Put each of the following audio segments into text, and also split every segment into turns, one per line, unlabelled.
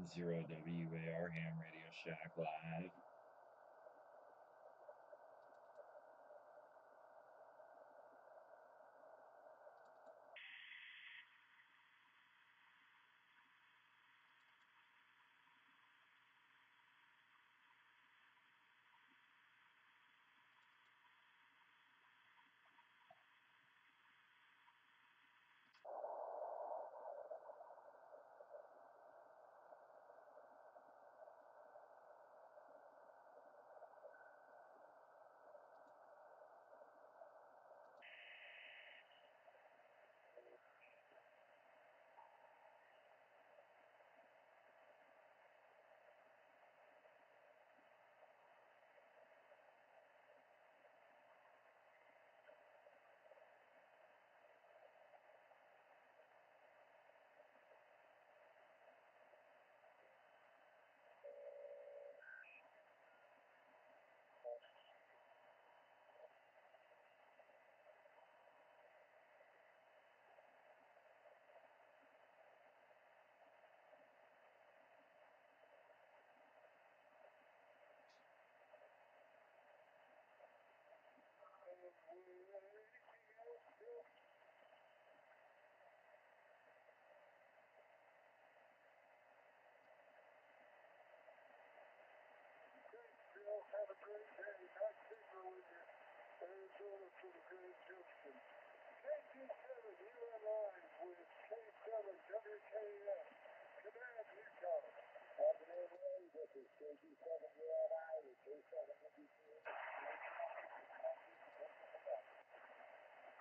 Zero WAR Ham Radio Shack Live.
Have a great day. Matt Sigler with you. Arizona to the Grand Junction. KT7, you are live with K7 WKS. Command Utah. Afternoon, Ray. This is KT7 UNI with K7 WKS.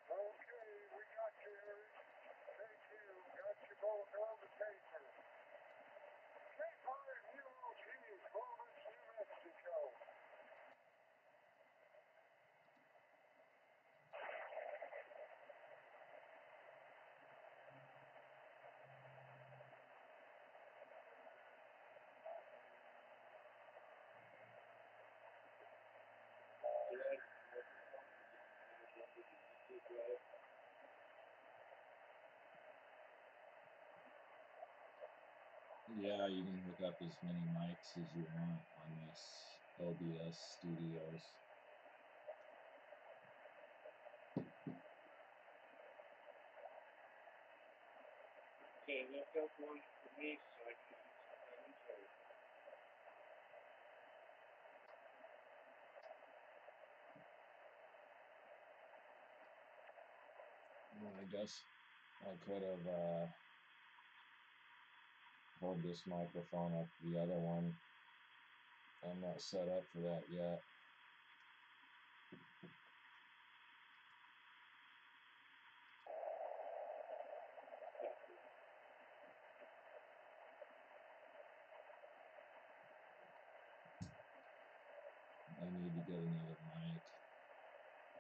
Okay, we got you, Eric. Thank you. Got you both on the paper. K5 UOG, Columbus, New Mexico.
Yeah, you can hook up as many mics as you want on this OBS Studios.
Okay, look up one for me so I can use commentary.
Well, I guess I could have hold this microphone up to the other one. I'm not set up for that yet. I need to get another mic.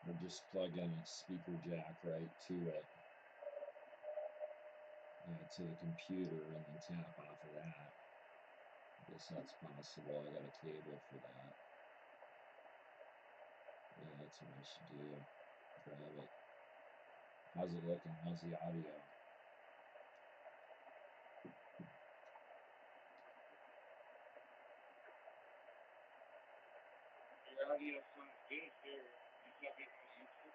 Or just plug in a speaker jack right to it. To the computer and then tap off of that. I guess that's possible. I got a cable for that. Yeah, that's what I should do. Grab it. How's it looking? How's the audio?
Your audio sounds good here. You talking on YouTube?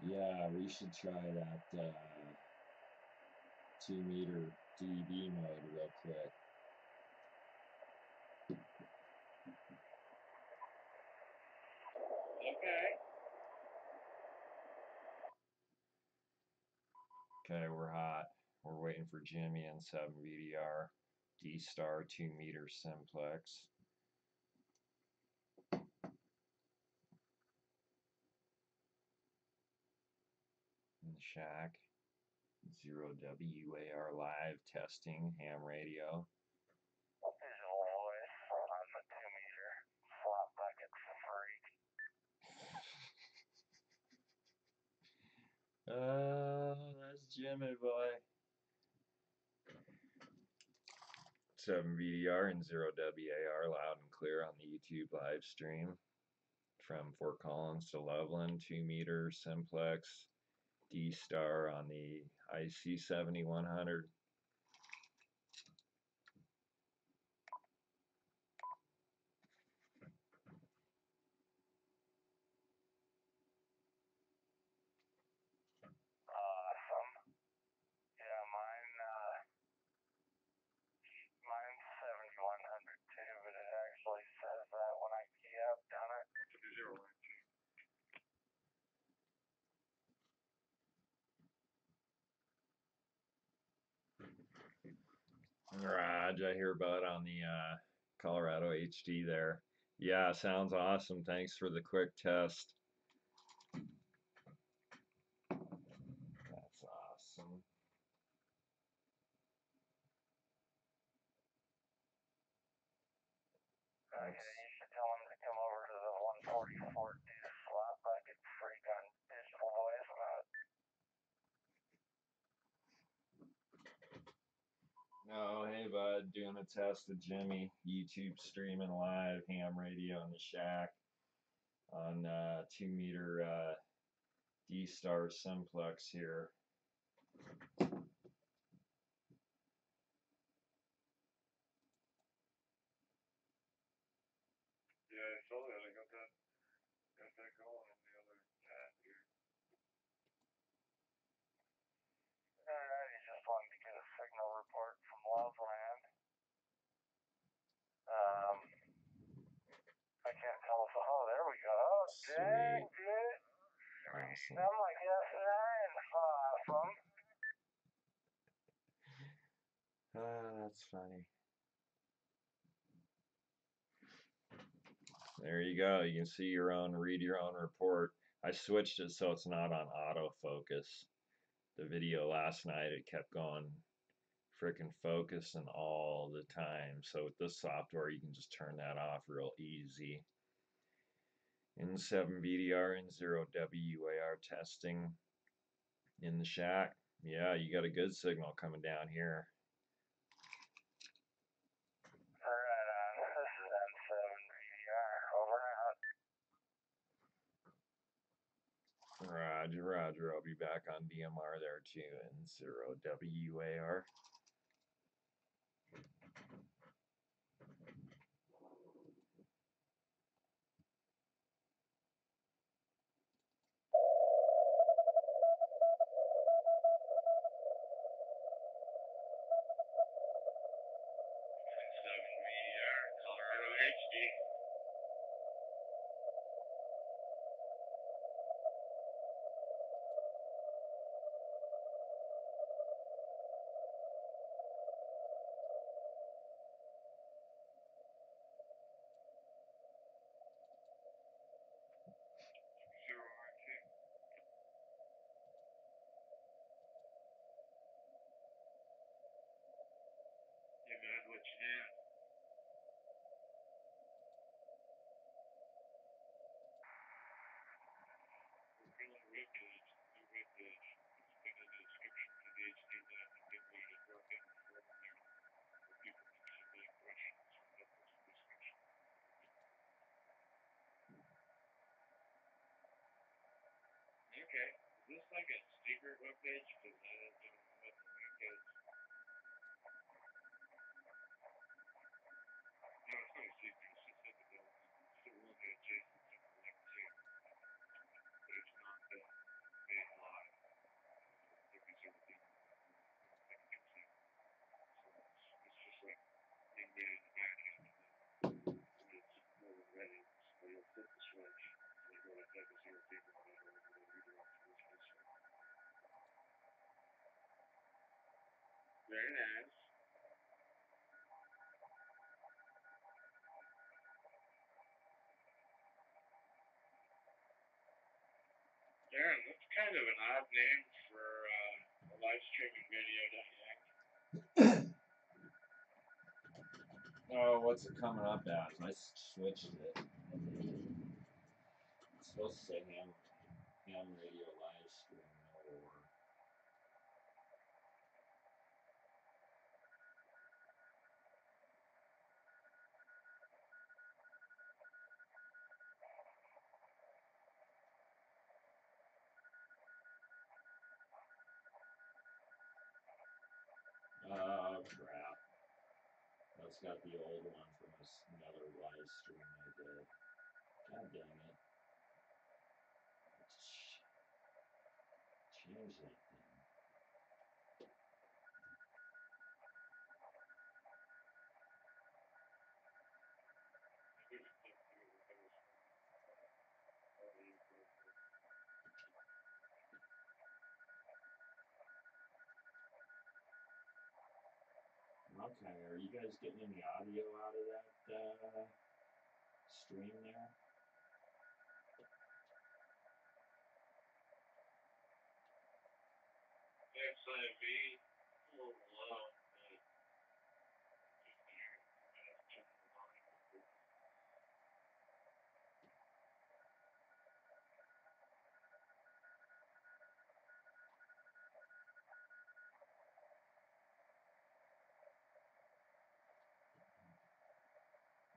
Yeah, we should try that 2-meter DB mode real quick.
Okay.
Okay, we're hot. We're waiting for Jimmy and 7VDR. D-Star 2-meter simplex. In the shack. Zero WAR live testing ham radio.
Visual voice on the 2-meter. Flop bucket freak.
Oh, that's Jimmy boy. 7VDR and 0WAR loud and clear on the YouTube live stream. From Fort Collins to Loveland, 2-meter simplex. D-Star on the IC 7100. Raj, I hear about on the Colorado HD there. Yeah, sounds awesome. Thanks for the quick test. That's awesome.
Okay, you should tell him to come over to the 144 deuce slot bucket freak on digital voice mode.
Oh, hey bud, doing a test of Jimmy, YouTube streaming live, ham radio in the shack on 2 meter D-Star simplex here.
Yeah, I saw that. I got that going on the other tab here. Alright, he just wanted to get a signal report from Loveland. I can't tell if, oh, there we go. Oh, dang,
Sweet.
dude.
Awesome.
I'm like S9 awesome.
That's funny. There you go. You can see your own, read your own report. I switched it so it's not on autofocus. The video last night, it kept going freaking focusing all the time. So with this software, you can just turn that off real easy. N7 VDR, N0 WAR testing in the shack. Yeah, you got a good signal coming down here.
Right on. This is N7 VDR. Over and out.
Roger, Roger. I'll be back on DMR there too. N0 WAR.
Colorado HD. Zero RT. Yeah, man, what you do? We're feeling webpage. New webpage. It's been in the description for the HD lab and get ready to drop in the form there for people to submit questions. We'll put some discussion. Okay. Is this like a secret webpage? Because I don't know what the link is. No, it's not a secret. It's just at the building. It's the one that Jason sent the link to. But it's not the main live. Like these other people that can see. So it's just like embedded in the back end. And then when it's more ready, so you'll flip the switch. And you go to double zero people on it or it'll redirect to this place. Very nice. Darren, that's kind of an odd name for a live streaming video, don't you think?
Oh, what's it coming up as? I switched it. It's supposed to say ham radio live stream or. Oh crap. That's got the old one from another live stream I did. God dang it. Change that thing. Okay, are you guys getting any audio out of that stream there?
XIV, a little low.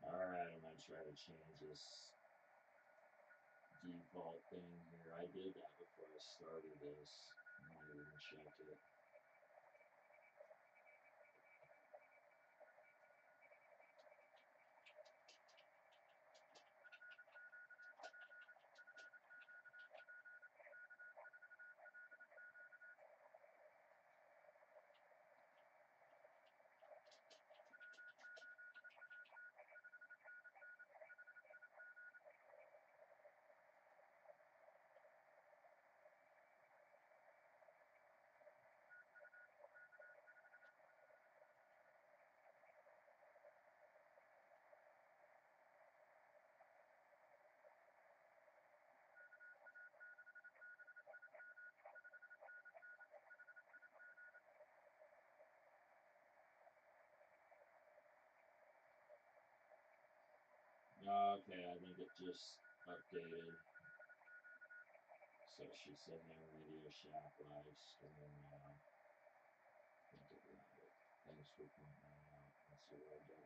Alright, I'm gonna try to change this default thing here. I did that before I started this. I might even check it. Okay, I think it just updated. So she said no Radio Shack live stream now. I think it got it. Thanks for pointing that out. That's OWR.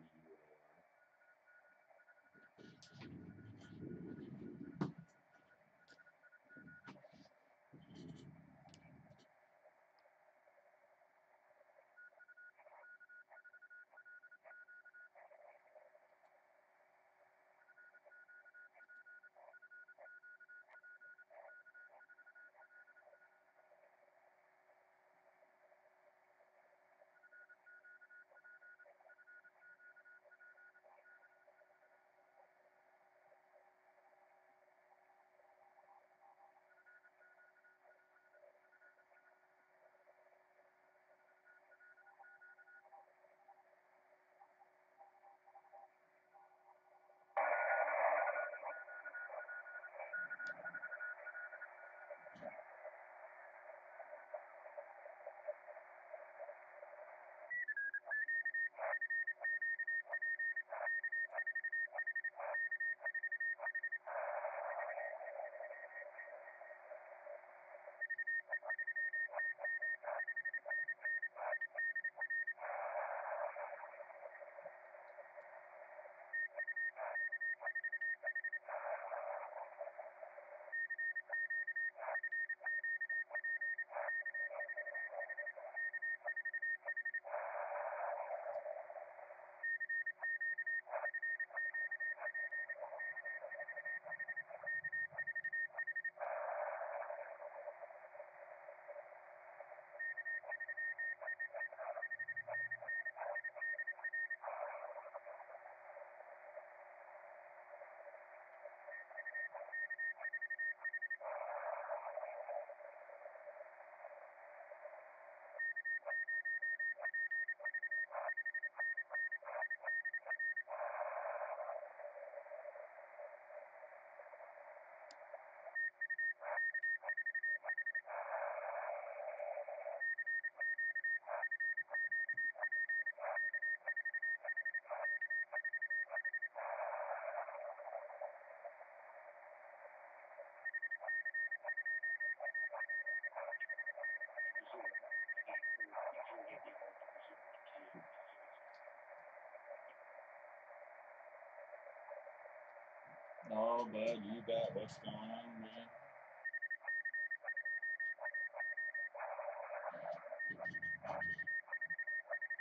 Oh, bud, you bet. What's going on, man?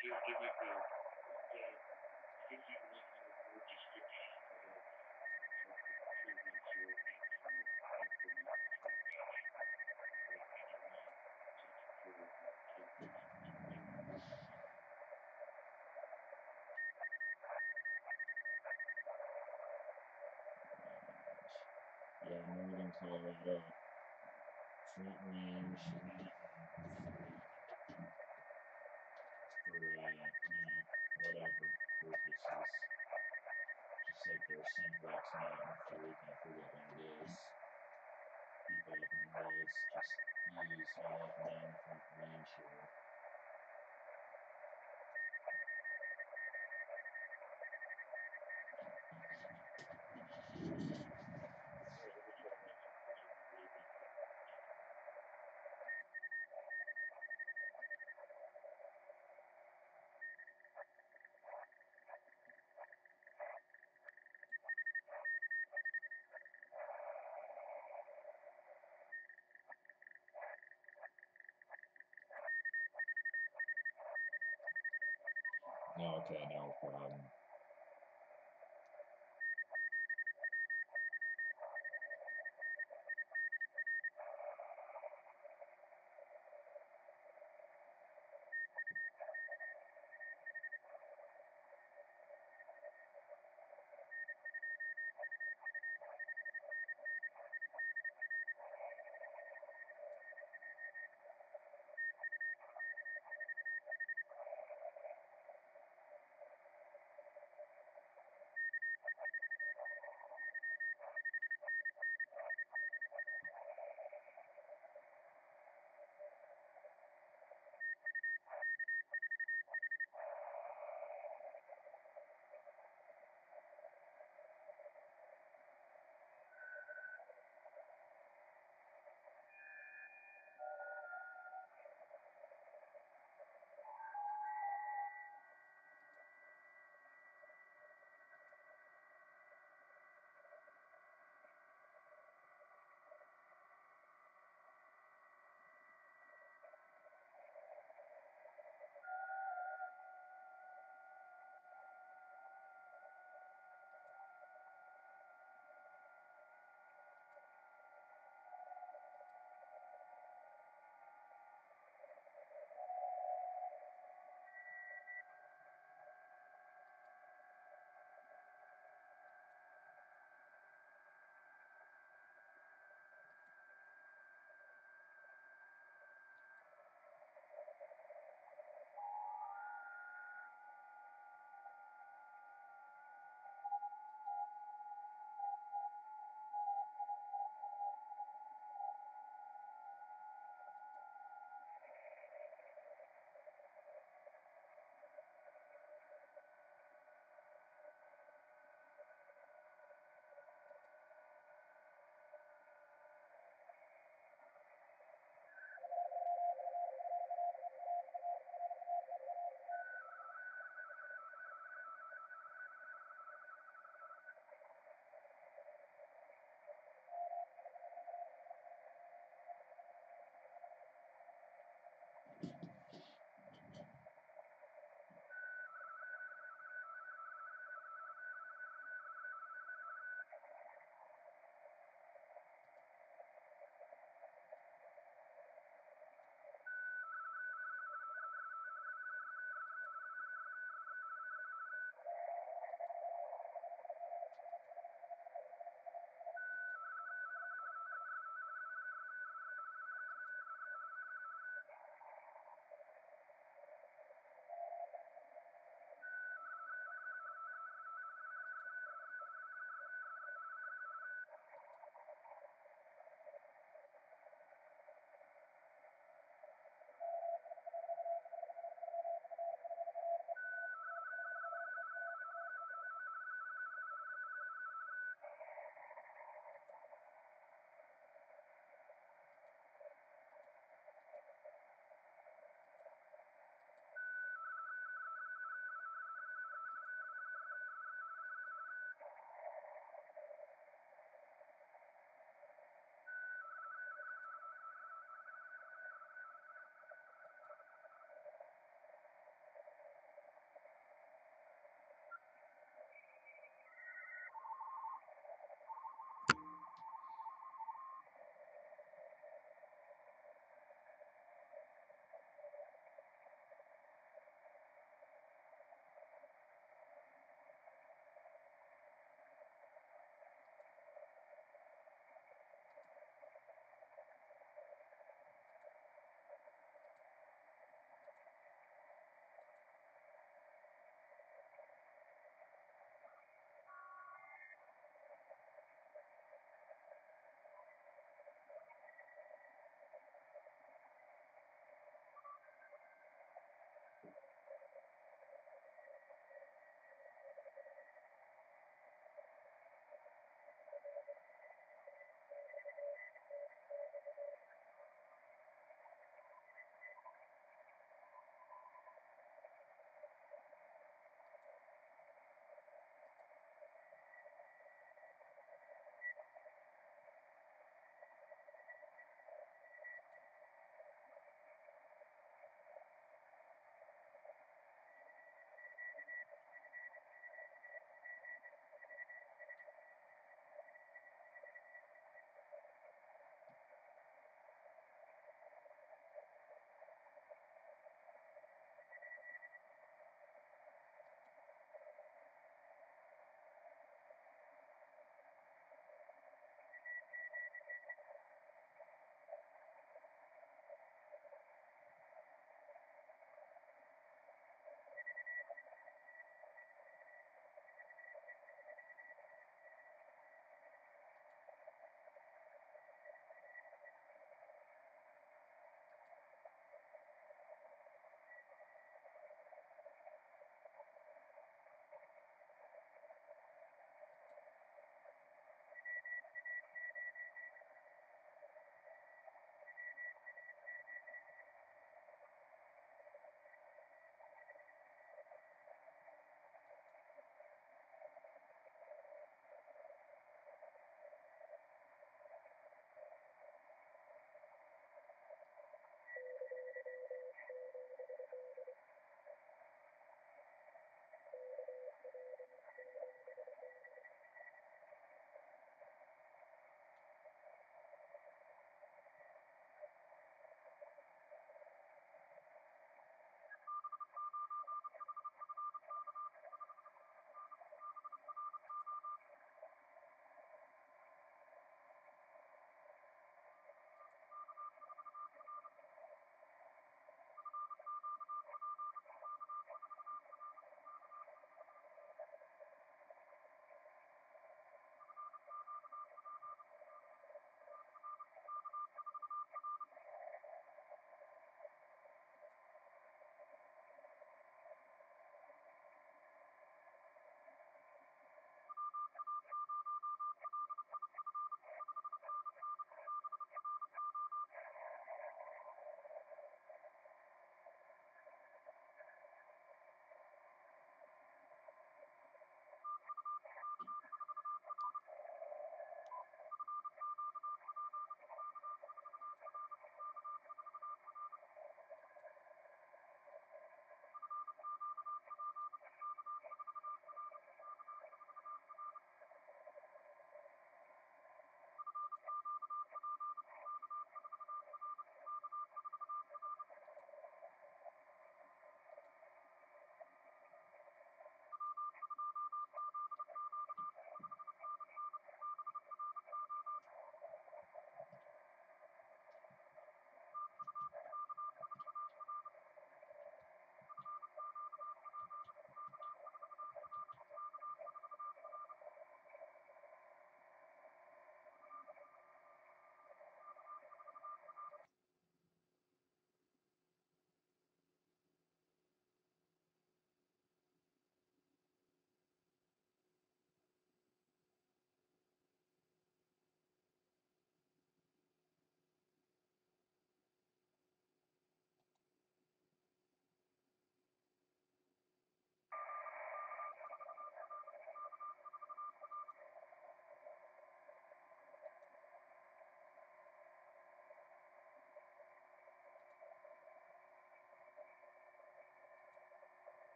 Just give me the 5100 word description of 310
Yeah, Northern Colorado. Front Range Mountain for whatever purposes. Just like their simplex mountain freak, I forget what it is. People up in the hills just use all up and down from range here. Okay, no problem.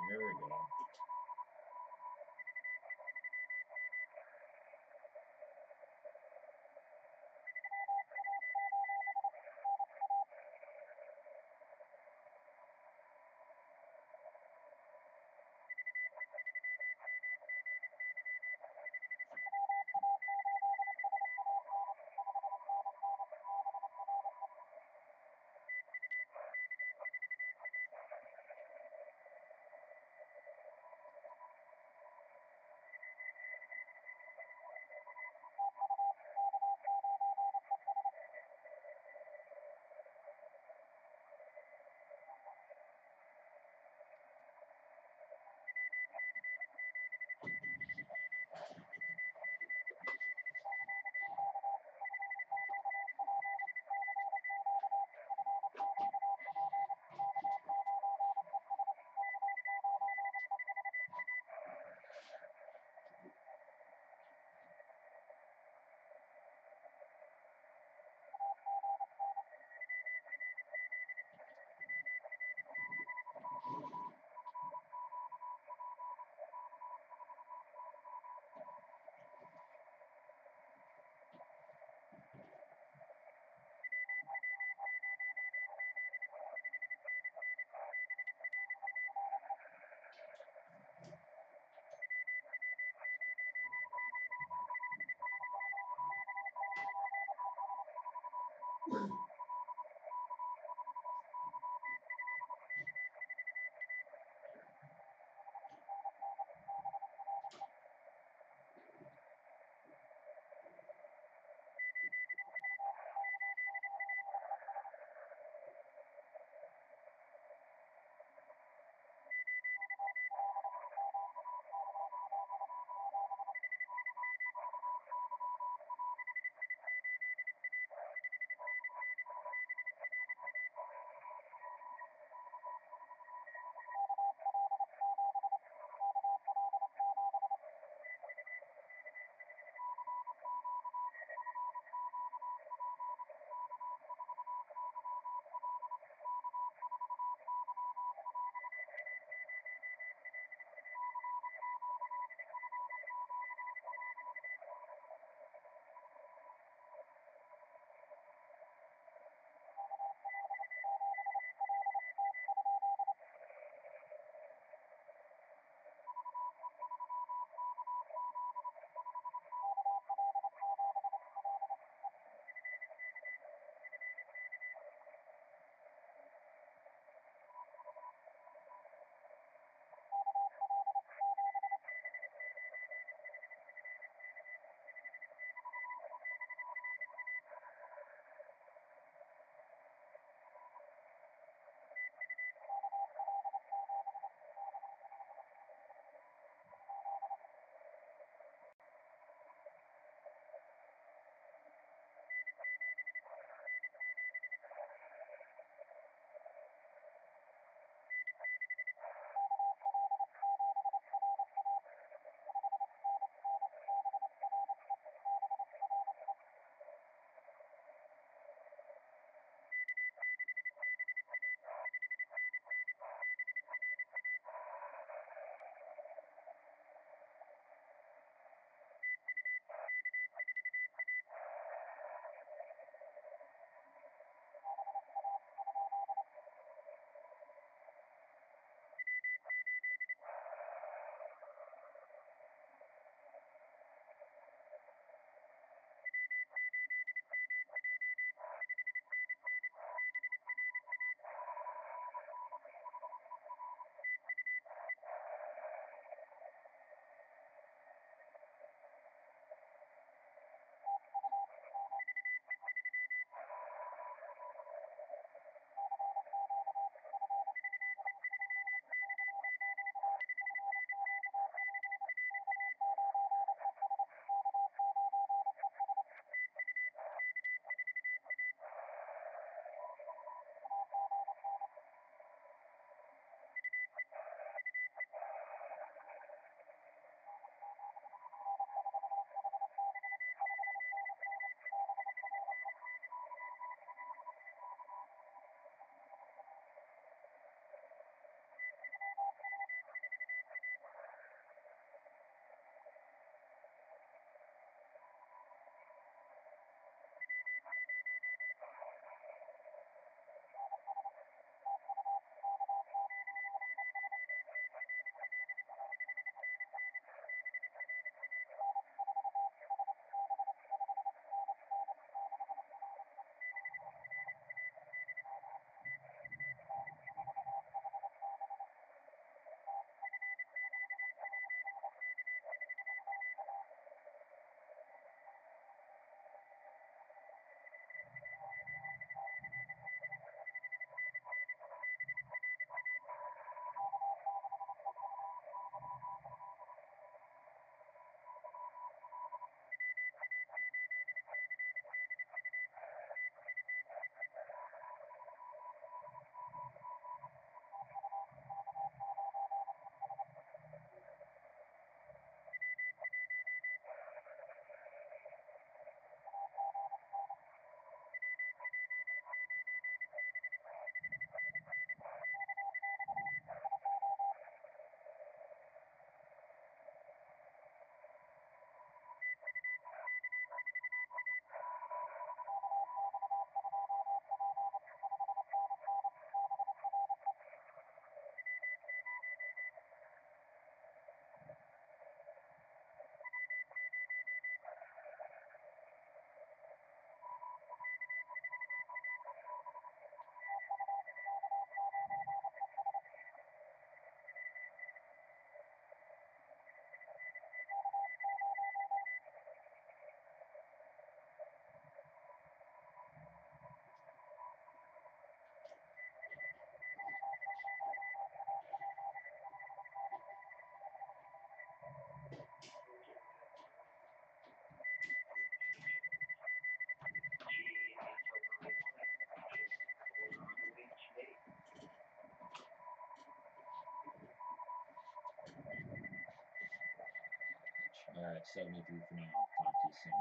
Here we go. Alright, 73 for now. Talk to you soon.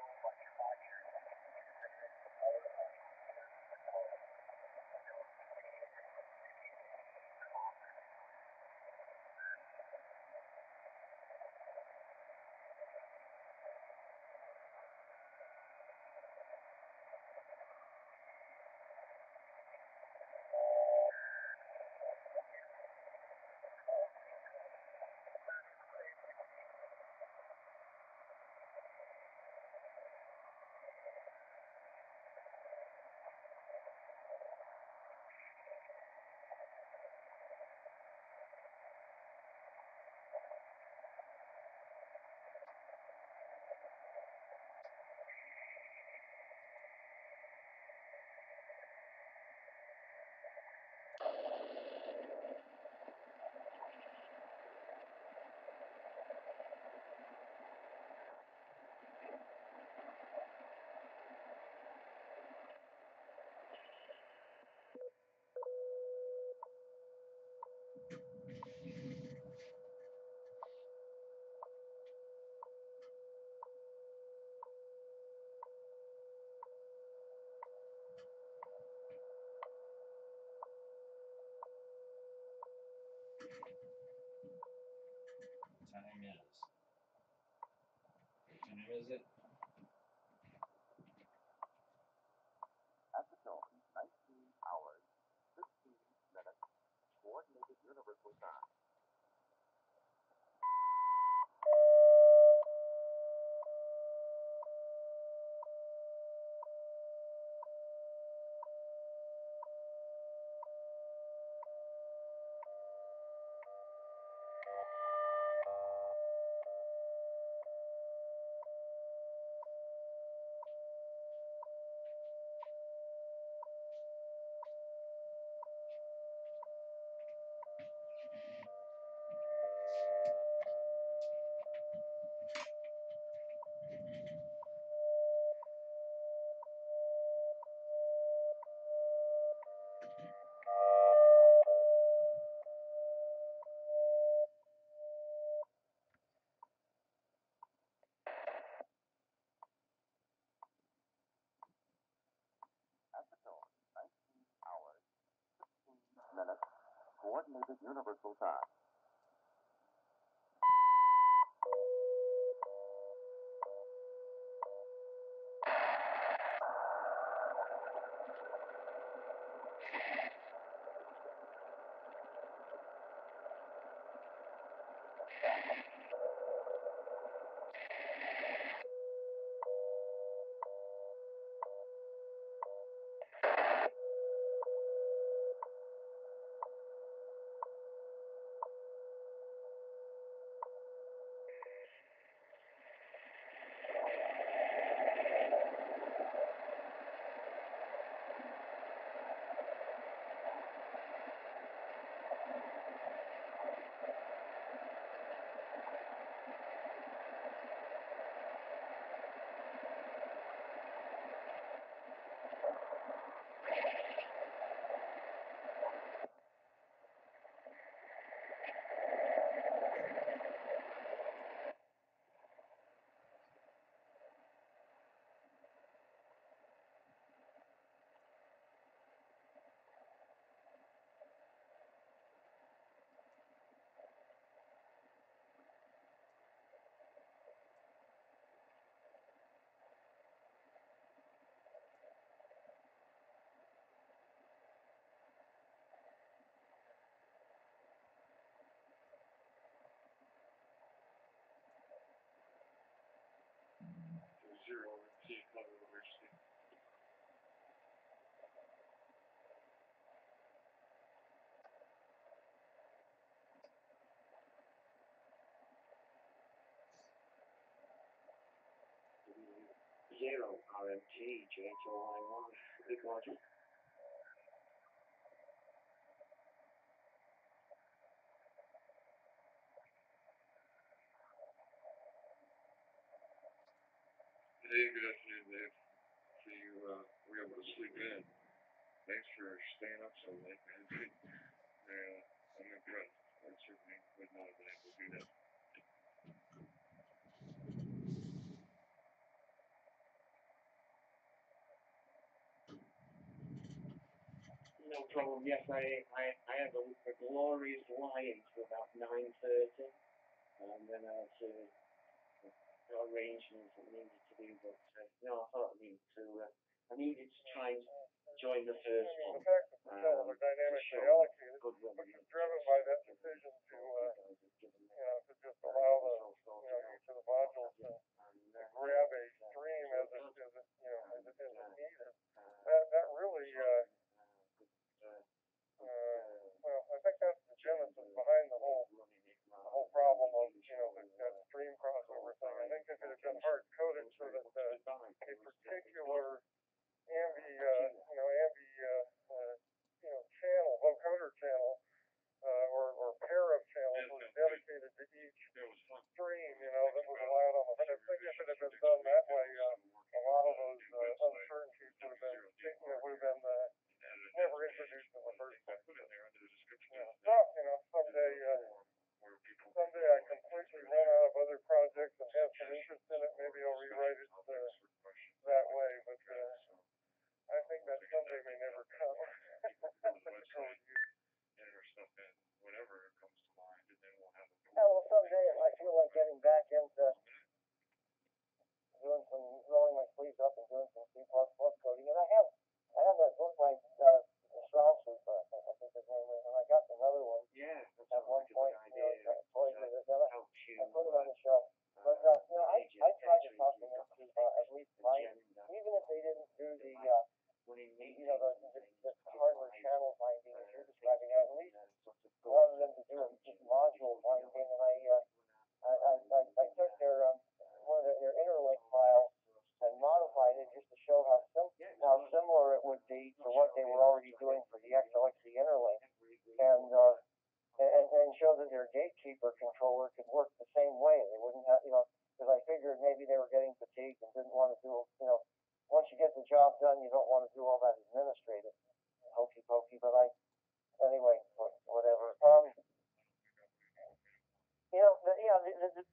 See what we got here. Time is. What time is it?
At the tone, 19 hours, 15 minutes, coordinated universal time. Coordinated Universal Time.
Zero, see it cover the rich thing. Zero RMT, JHOI1, big logic.
Hey, good afternoon, Dave. So you were able to sleep in. Thanks for staying up so late, man. I'm impressed. I certainly would not have been able to do that.
No problem. Yes, I had a glorious lie-in to about 9:30, and then I had to arrangements that needed to be, but no, I thought I needed to try and join the first
The
one.
fact that the cells are dynamically allocated, which is driven by that decision to just allow each of the modules to grab a stream as it needed. That really, well, I think that's the genesis behind the whole problem of that stream crossover thing. I think if it had been hard coded so that a particular channel, vocoder channel, or pair of channels was dedicated to each stream, that was allowed on the hood. I think if it had been done that way, a lot of those uncertainties would have been never introduced in the first place. Someday I completely run out of other projects and have some interest in it. Maybe I'll rewrite it that way, but I think that someday may never come. Well, someday I feel like getting back into rolling my sleeves up and doing some C++ coding, and I have that book by Strauss, I think his name is, and I got another one.
Yeah,
At one point, I put it on the shelf. But I tried to talk them into at least even if they didn't do the hardware channel binding that you're describing, I at least wanted them to do a module binding, and I took their one of their interlink files and modified it just to show how similar it would be to what they were already doing for the XLXC interlink, and show that their gatekeeper controller could work the same way. They wouldn't have, because I figured maybe they were getting fatigued and didn't want to do, once you get the job done, you don't want to do all that administrative hokey pokey. But anyway, whatever.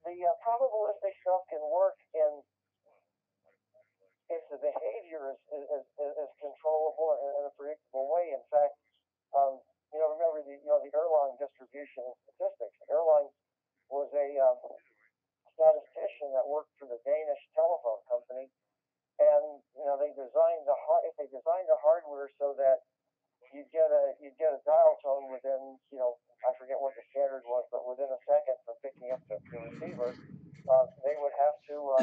The probabilistic stuff can work if the behavior is controllable in a predictable way. In fact, remember the airline distribution statistics. Airlines was a statistician that worked for the Danish telephone company, and they designed if they designed the hardware so that you'd get a dial tone within I forget what the standard was, but within a second from picking up the receiver, they would have to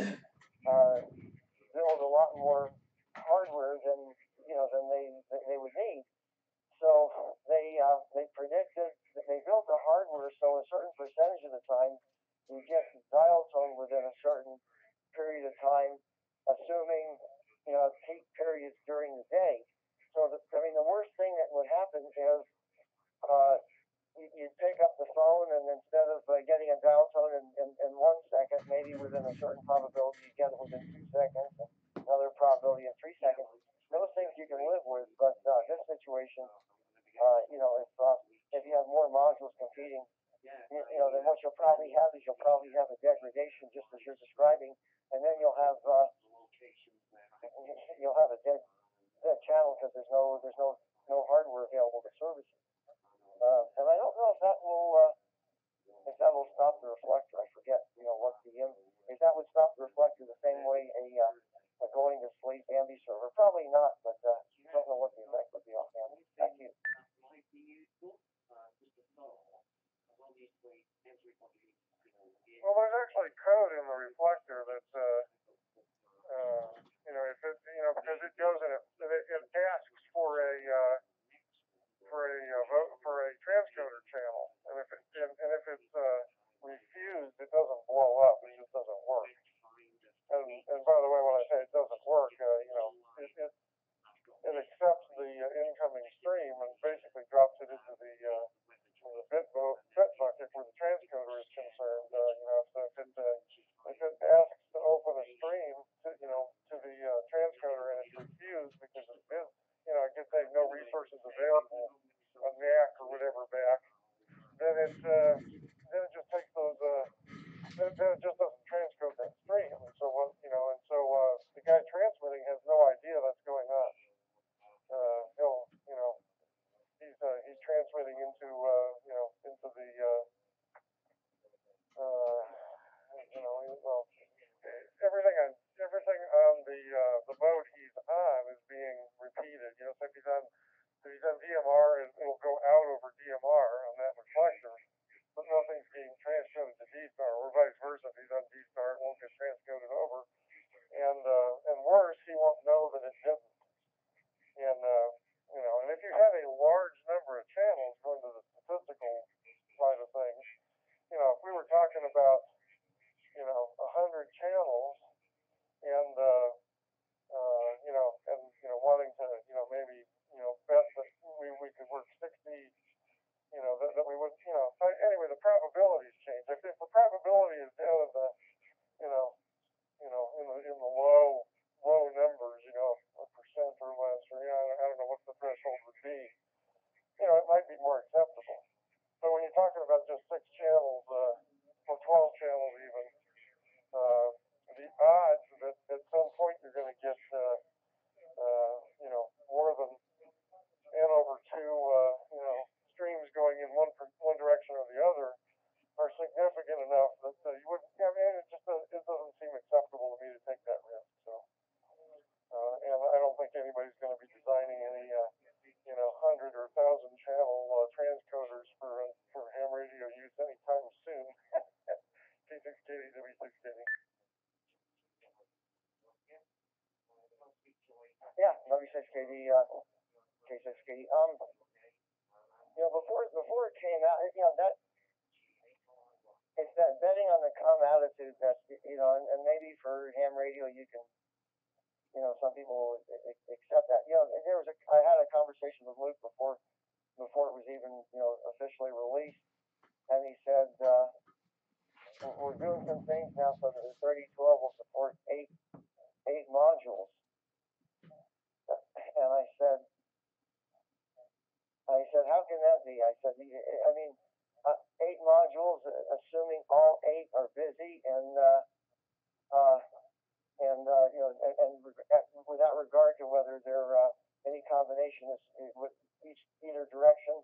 build a lot more hardware than they would need. So they predicted that they built the hardware so a certain percentage of the time you get dial tone within a certain period of time, assuming peak periods during the day. So the worst thing that would happen is you'd pick up the phone, and instead of getting a dial tone in 1 second, maybe within a certain probability you get it within 2 seconds, and another probability in 3 seconds. Those things you can live with, but this situation, if you have more modules competing, then what you'll probably have is a degradation, just as you're describing, and then you'll have a dead channel because there's no hardware available to service it. And I don't know if that will stop the reflector. I forget if that would stop the reflector the same way a going to sleep Ambi server. Probably not, but I don't know what the effect would be on Ambi. Back to you.
Well, there's actually code in the reflector that's, because it goes in it asks for a transcoder channel, and if it's refused, it doesn't blow up. It just doesn't work. And by the way, when I say it doesn't work, it accepts the incoming stream and basically drops it into the bit bucket where the transcoder is concerned. So if it asks to open a stream to the transcoder and it's refused because it could take no resources available, a NAC or whatever back, then it just takes those then it just doesn't transcode that stream. And so the guy transmitting has no idea that's going on. He's transmitting into the everything on the mode he's on is being repeated. So if he's on DMR, it'll go out over DMR on that reflector, but nothing's being transcoded to D-Star, or vice versa. If he's on D-Star, it won't get transcoded over. And worse, he won't know that it didn't. And if you have a large number of channels going to the statistical side of things, if we were talking about 100 channels and wanting to maybe bet that we could work 60, that we would anyway, the probabilities change. If the probability is down in the in the low numbers, a percent or less, or I don't know what the threshold would be, it might be more acceptable. But when you're talking about just 6 channels or 12 channels even, the odds that at some point you're going to get more than n over 2 streams going in one direction or the other are significant enough that you wouldn't. It doesn't seem acceptable to me to take that risk. So, and I don't think anybody's going to be designing any 100 or 1,000 channel transcoders for ham radio use anytime soon. K6KD, W6KD.
Yeah, W6KD, K6KD. Before it came out, that it's that betting on the come attitude that and maybe for ham radio you can, some people accept that. I had a conversation with Luke before it was even officially released, and he said we're doing some things now so that the 3012 will support eight modules. And I said, how can that be? I said, 8 modules, assuming all 8 are busy, and without regard to whether they're any combination is with either direction,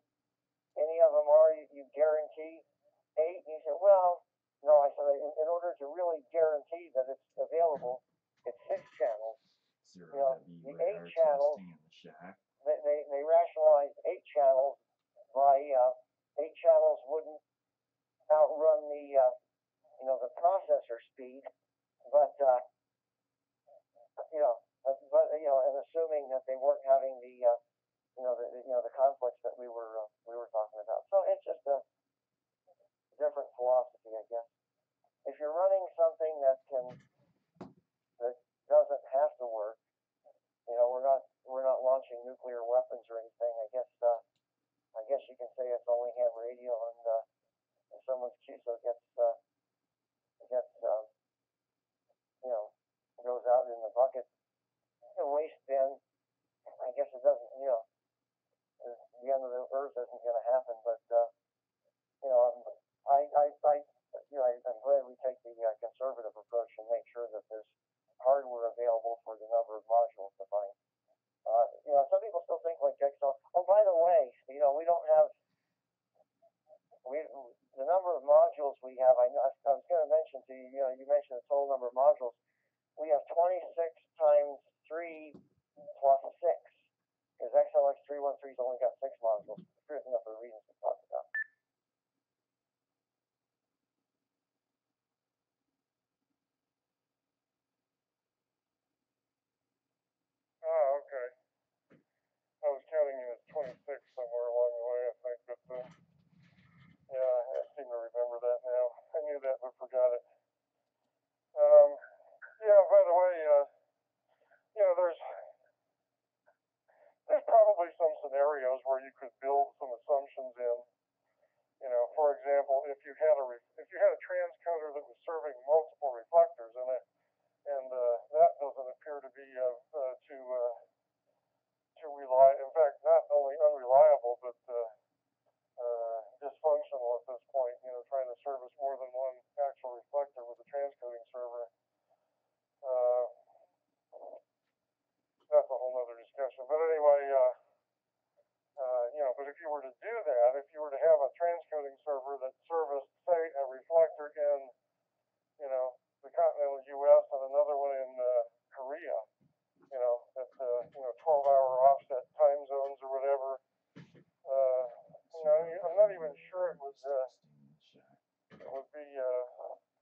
any of them are, you guarantee 8? And he said, well, no. I said, in order to really guarantee that it's available, it's 6 channels.
Zero
You know,
W
the
radar
8 channels,
testing in the shack.
they rationalized 8 channels by 8 channels wouldn't outrun the the processor speed, but and assuming that they weren't having the conflicts that we were talking about. So it's just a different philosophy, I guess. If you're running something that doesn't have to work, we're not launching nuclear weapons or anything. I guess you can say it's only ham radio, and if someone's QSO goes out in the bucket, the waste bin, I guess it doesn't, the end of the earth isn't going to happen, but, I'm glad we take the conservative approach and make sure that there's hardware available for the number of modules defined. Some people still think like Jigsaw. Oh, by the way, we don't have, the number of modules we have, I was going to mention to you, you mentioned the total number of modules. We have 26 times 3 plus 6, because XLX 313's only got 6 modules, for enough of the reasons we talked about.
Oh, okay. I was counting you as 26 somewhere along the way, I think, but yeah, I seem to remember that now. I knew that but forgot it. Yeah, by the way, there's probably some scenarios where you could build some assumptions in. For example, if you had a transcoder that was serving multiple reflectors in it, and that doesn't appear to be too in fact, not only unreliable but dysfunctional at this point. Trying to service more than one actual reflector with a transcoding server. That's a whole other discussion. But anyway, but if you were to do that, if you were to have a transcoding server that serviced, say, a reflector in, the continental U.S. and another one in Korea, at 12-hour offset time zones or whatever, I'm not even sure it would be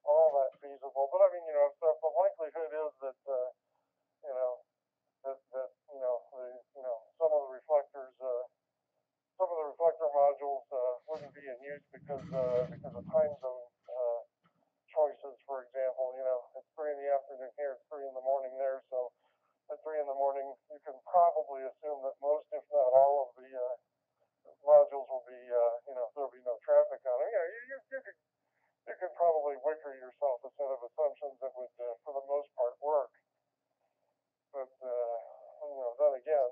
all that feasible. But I mean, the likelihood is that some of the reflector modules wouldn't be in use because of time zone choices. For example, it's 3 in the afternoon here, it's 3 in the morning there, so at 3 in the morning you can probably assume that most, if not all, of the modules will be, there'll be no traffic on them. You could probably wicker yourself a set of assumptions that would, for the most part, work. But then again,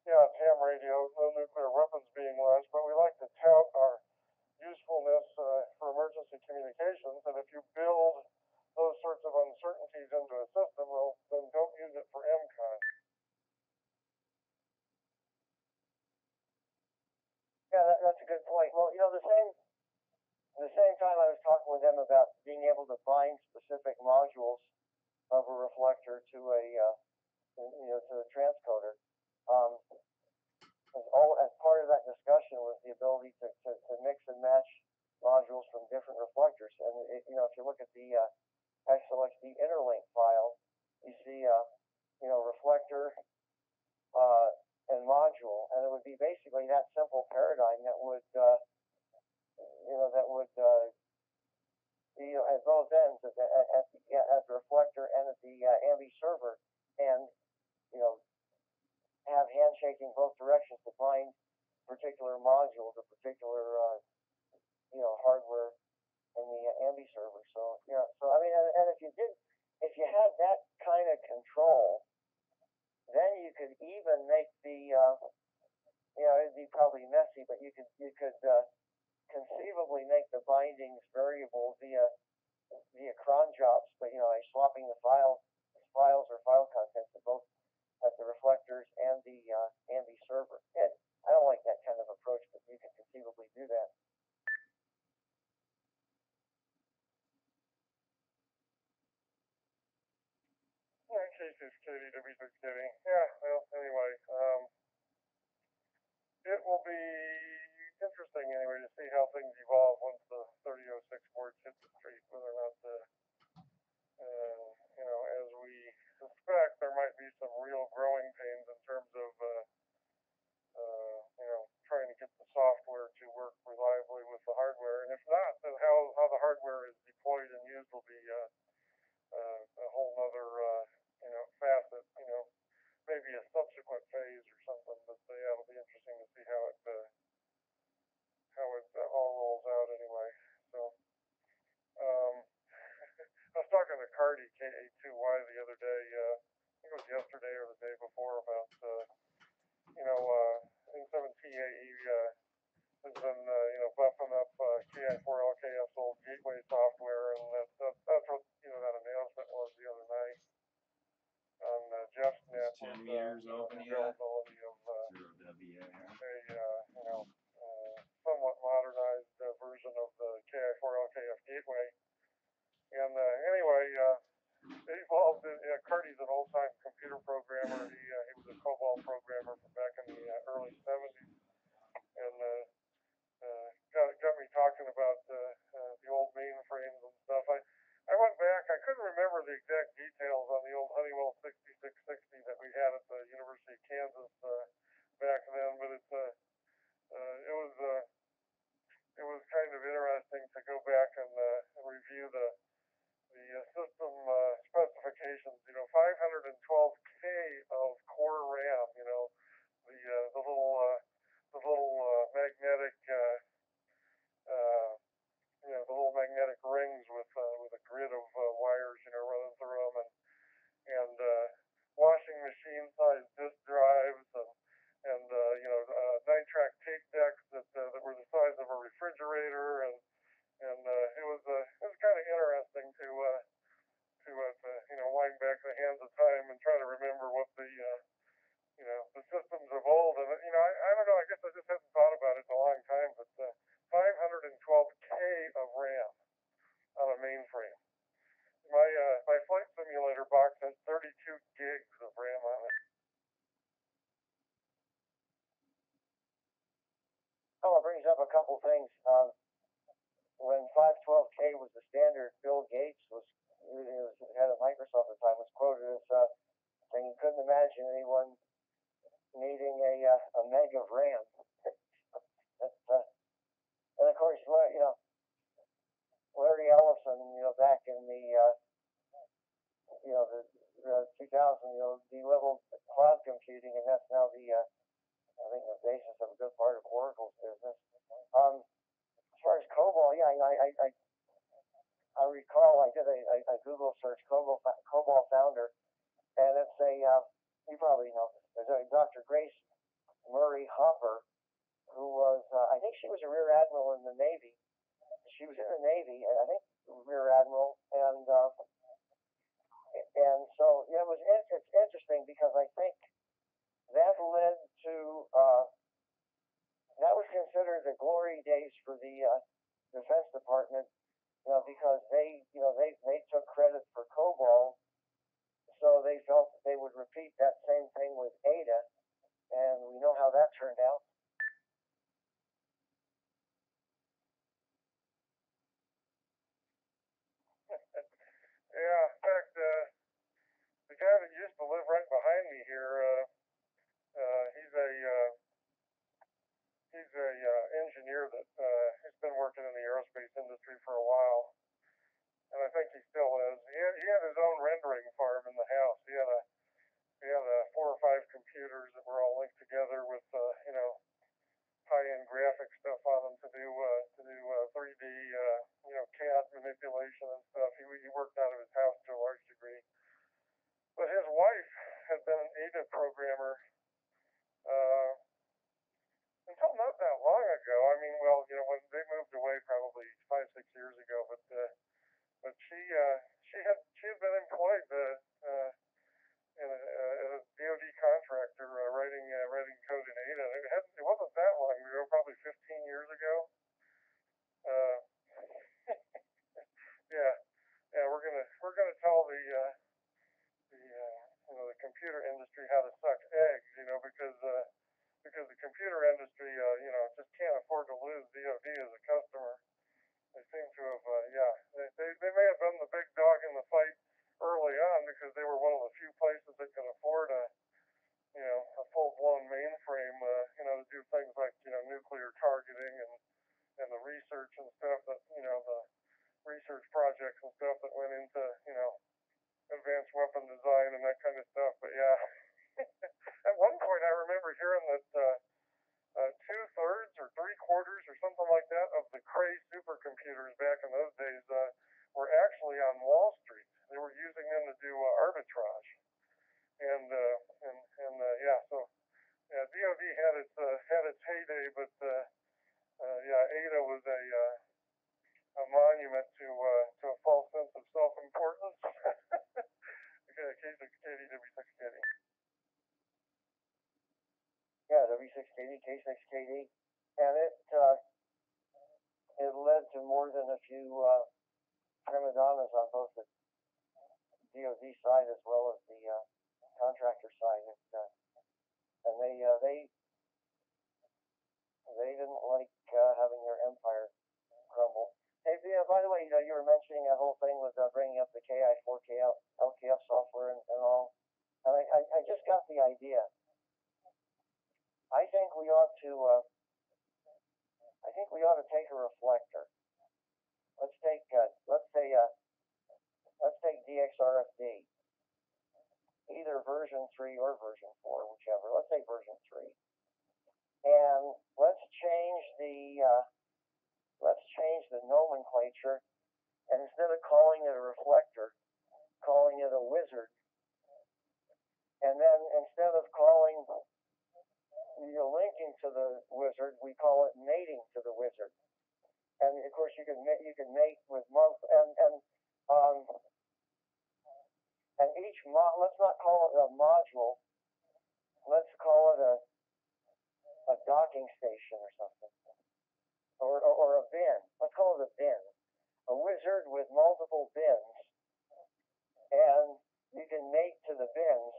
yeah, it's ham radio, no nuclear weapons being launched, but we like to tout our usefulness for emergency communications, and if you build those sorts of uncertainties into a system, well, then don't use it for MCON.
Yeah, that's a good point. Well, the same time I was talking with them about being able to bind specific modules of a reflector to to the transcoder. As part of that discussion was the ability to mix and match modules from different reflectors. And if you look at the XLXD interlink file, you see reflector and module, and it would be basically that simple paradigm that would be at both ends, at the reflector and at the AMBI server, and have handshaking both directions to bind particular modules or particular hardware in the AMBI server. So I mean, and if you had that kind of control, then you could even make the it'd be probably messy, but you could conceivably make the bindings variable via cron jobs, but swapping the files or file contents at both at the reflectors and the AMBI server. I don't like that kind of approach, but you can conceivably do that.
Yeah, Casey's kitty to be the kitty. Yeah, well, anyway, it will be interesting anyway to see how things evolve once the 3006 boards hit the street, whether or not you know, as we suspect, there might be some real growing pains in terms of, you know, trying to get the software to work reliably with the hardware. And if not, then how the hardware is deployed and used will be a whole other, you know, facet, you know, maybe a subsequent phase or something. But yeah, it'll be interesting to see how it all rolls out anyway. So, I was talking to Cardi KA2Y the other day. I think it was yesterday or the day before about, you know, N7TAE has been, you know, buffing up KI4LKS old gateway software, and that's what, you know, that announcement was the other night on Jeff's net.
10 meters
you know,
open
the
yet?
availability of
0 WA.
you know, somewhat modernized version of the KI4LKF gateway. And anyway, it evolved. Cardi's an old-time computer programmer. He was a COBOL programmer from back in the early 70s, and got me talking about the old mainframes and stuff. I went back. I couldn't remember the exact details on the old Honeywell 6660 that we had at the University of Kansas back then, but it was kind of interesting to go back and review the system specifications. You know, 512K of core RAM. You know, the little magnetic you know, the little magnetic rings with a grid of wires, you know, running through them, and washing machine size disk drives, and you know, 9-track tape decks that were the size of a refrigerator, and it was kind of interesting to you know, wind back the hands of time and try to remember what the you know, the systems of old. And you know, I don't know, I guess I just hadn't thought about it in a long time, but 512K of RAM on a mainframe. My flight simulator box has 32 gigs of RAM on it.
Oh, it brings up a couple things. When 512K was the standard, Bill Gates was head of Microsoft at the time, was quoted as saying he couldn't imagine anyone needing a meg of RAM. And of course, you know, Larry Ellison, you know, back in the you know, the 2000, you know, de-leveled cloud computing, and that's now I think the basis of a good part of Oracle's business. As far as COBOL, yeah, I recall I did a Google search, COBOL founder, and it's you probably know, there's Dr. Grace Murray Hopper, who was, I think she was a rear admiral in the Navy. She was in the Navy, I think rear admiral, and so yeah, it's interesting because I think that led to that was considered the glory days for the Defense Department, you know, because they took credit for COBOL, so they felt that they would repeat that same thing with Ada, and we know how that turned out.
Yeah, in fact, the guy that used to live right behind me here, he's a engineer that he's been working in the aerospace industry for a while, and I think he still is. He had his own rendering farm in the house. He had 4 or 5 computers that were all linked together with you know, high-end graphic stuff on them to do 3D you know, CAD manipulation and stuff. He worked out of his house to a large degree. But his wife had been an Ada programmer until not that long ago. I mean, well, you know, when they moved away probably 5-6 years ago, but she had been employed as a DoD contractor writing code in Ada. It wasn't that long ago, probably 15 years ago. Uh, yeah, yeah, we're gonna tell the computer industry how to suck eggs, because the computer industry, just can't afford to lose DoD as a customer. They seem to have, they may have been the big dog in the fight early on because they were one of the few places that could afford a full-blown mainframe, to do things like, nuclear targeting and the research and stuff that, the research projects and stuff that went into, advanced weapon design and that kind of stuff. But yeah, at one point I remember hearing that 2/3 or 3/4 or something like that of the Cray supercomputers back in those days were actually on Wall Street. They were using them to do arbitrage, so DoD had its heyday, but Ada was a monument to a false sense of self-importance. K6KD, W6KD. Yeah, W6KD, K6KD, and it led to more than a few prima donnas on both the DoD side as well as the contractor side, and they didn't like having their empire crumble. Hey, yeah, by the way, you were mentioning that whole thing with bringing up the KI4K LKF software and all, and I just got the idea. I think we ought to take a reflector. Let's take DXRFD, either version 3 or version 4, whichever. Let's say version 3, and let's change the nomenclature, and instead of calling it a reflector, calling it a wizard, and then instead of calling linking to the wizard, we call it mating to the wizard. And of course, you can mate with and each let's not call it a module. Let's call it a docking station or something, or a bin. Let's call it a bin. A wizard with multiple bins, and you can mate to the bins,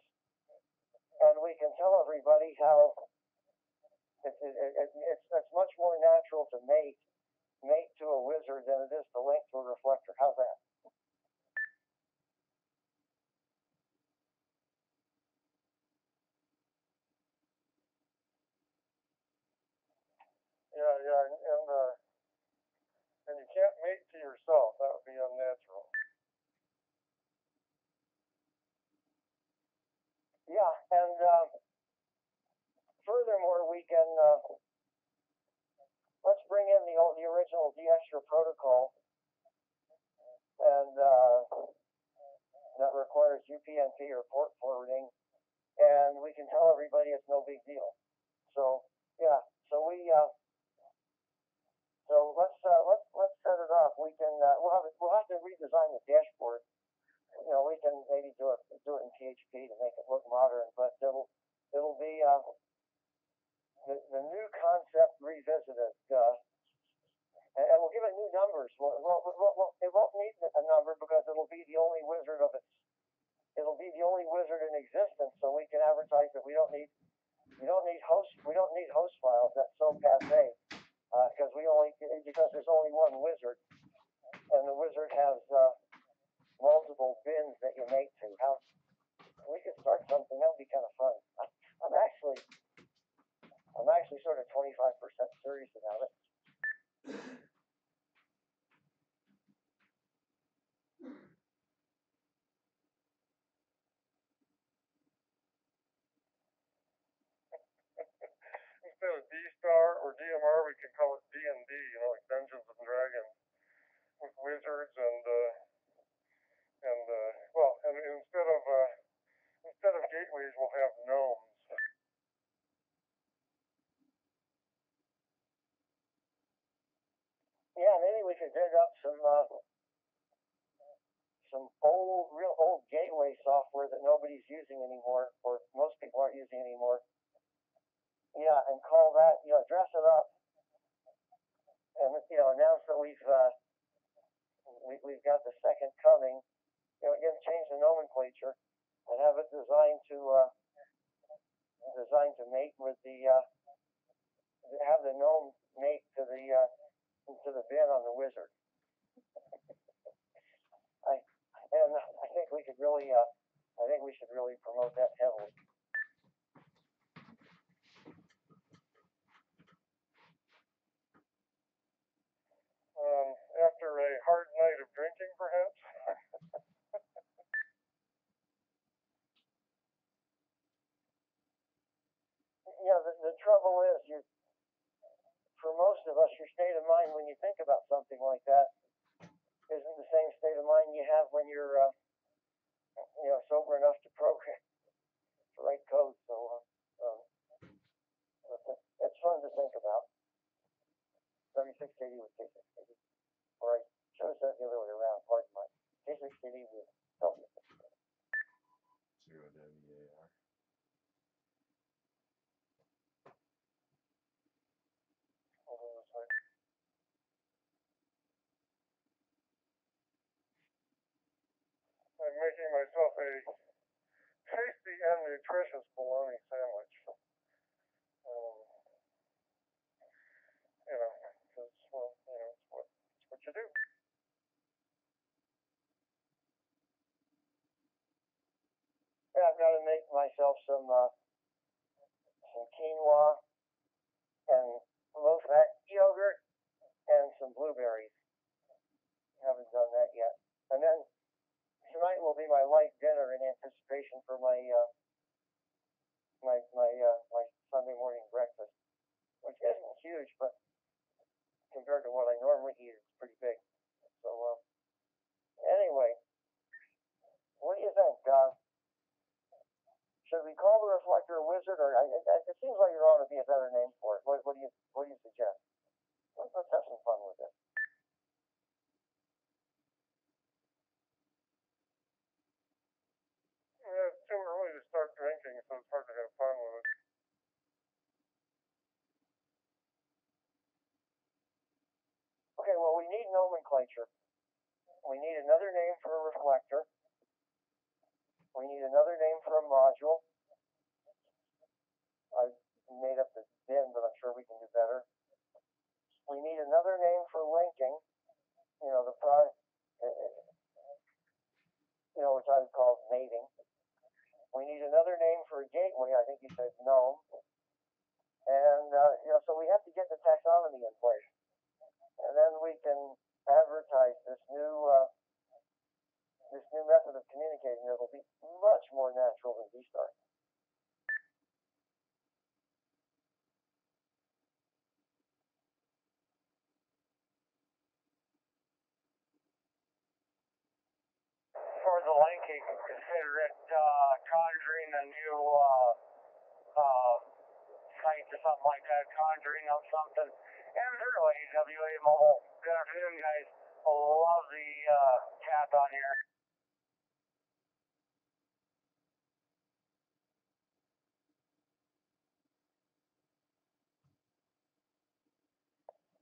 and we can tell everybody how it's much more natural to mate to a wizard than it is to link to a reflector. How's that? Yeah, and you can't mate to yourself. That would be unnatural. Yeah, and furthermore, we can let's bring in the original DXtra protocol, and that requires UPnP or port forwarding, and we can tell everybody it's no big deal. So yeah, so let's set it up. We can we'll have to redesign the dashboard. We can maybe do it in PHP to make it look modern, but it'll be the new concept revisited, and we'll give it new numbers. It won't need a number because it'll be the only wizard of its. It'll be the only wizard in existence, so we can advertise that we don't need host files. That's so passé, because there's only one wizard, and the wizard has multiple bins that you mate to. How we could start something that would be kind of fun. I'm actually sort of 25% serious about it. Instead of D-Star or DMR, we can call it D&D, like Dungeons and Dragons, with wizards and instead of gateways, we'll have gnomes. Yeah, maybe we could dig up some real old gateways
runway software that nobody's using anymore, or most people aren't using anymore. Yeah, and call that, dress it up, and announce that we've got the second coming. Again, change the nomenclature and have it designed to mate with have the gnome mate to the bin on the wizard. I think we could really, I think we should really promote that heavily.
After a hard night of drinking, perhaps?
The trouble is, for most of us, your state of mind when you think about something like that isn't the same state of mind you have when you're, sober enough to program, to write code. So, it's fun to think about. 7680 with K680. Or I should have said the other way around, pardon my. K680 with W.
0WAR.
Hold on a sec. I'm making myself a tasty and nutritious bologna sandwich. Because, well, it's what you do.
Yeah, I've got to make myself some quinoa and low-fat yogurt and some blueberries. Haven't done that yet. And then tonight will be my light dinner in anticipation for my my Sunday morning breakfast, which isn't huge, but compared to what I normally eat, it's pretty big. So anyway, what do you think? Should we call the reflector a wizard, or it seems like you're on to be a better name for it. What do you suggest? Let's have some fun with this.
Yeah, it's too early to start drinking, so it's hard to have fun with it.
Okay, well, we need nomenclature. We need another name for a reflector. We need another name for a module. I made up the bin, but I'm sure we can do better. We need another name for linking. The product, which I would call mating. We need another name for a gateway. I think you said GNOME. And, so we have to get the taxonomy in place. And then we can advertise this new method of communicating that will be much more natural than DStar.
For the linking, consider it conjuring a new site or something like that, conjuring up something. And really, AWA Mobile, good afternoon, guys. Love the chat on here.